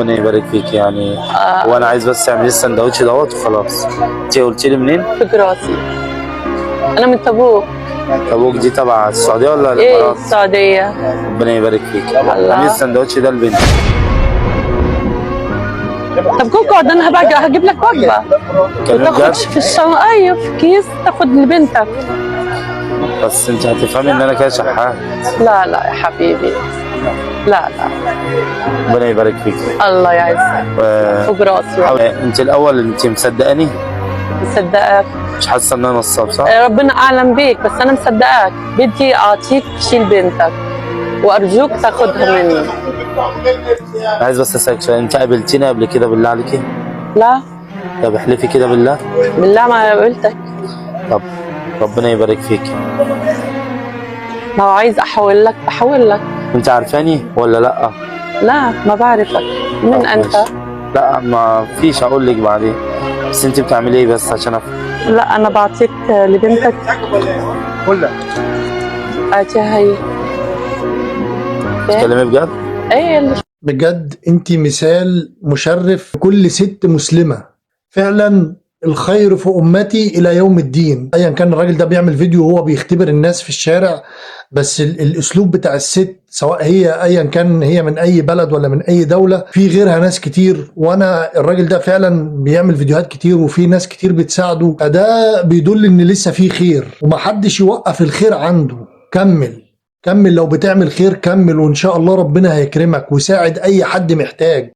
ربنا يبارك فيك يعني. وانا عايز بس اعمل السندوتش دوت وخلاص. انت قلت لي منين؟ في راسي. انا من تبوك. تبوك دي تبع السعوديه ولا ايه الامارات؟ السعوديه. ربنا يبارك فيك. الله. اعمل السندوتش ده لبنتي. طب كوكو اقعد، انا هبقى هجيب لك وجبه وتاخدش في ايوه في كيس تاخد لبنتك. بس انت هتفهمي ان انا كده شحات. لا لا يا حبيبي، لا لا. ربنا يبارك فيك. الله يعزك. فوق راسي. انت الاول انت مصدقاني؟ مصدقك. مش حاسه ان انا نصاب صح؟ ربنا اعلم بيك، بس انا مصدقاك. بدي اعطيك شيل بنتك وارجوك تاخدها مني. عايز بس اسالك سؤال، انت قابلتيني قبل كده بالله عليكي؟ لا. طب احلفي كده بالله. بالله ما قابلتك. طب ربنا يبارك فيك. لو عايز احول لك بحول لك. انت عارفاني ولا لا؟ لا ما بعرفك. مين انت؟ لا ما فيش، اقول لك بعدين. بس انت بتعملي ايه بس عشان افهم؟ لا انا بعطيك لبنتك. قول اعطيها هي. بتتكلمي بجد؟ ايه بجد انت مثال مشرف لكل ست مسلمة فعلا. الخير في امتي الى يوم الدين. ايا كان الراجل ده بيعمل فيديو وهو بيختبر الناس في الشارع، بس الاسلوب بتاع الست سواء هي ايا كان هي من اي بلد ولا من اي دولة، في غيرها ناس كتير. وانا الراجل ده فعلا بيعمل فيديوهات كتير وفي ناس كتير بتساعده، فده بيدل ان لسه في خير ومحدش يوقف الخير عنده. كمل لو بتعمل خير كمل، وان شاء الله ربنا هيكرمك وساعد اي حد محتاج.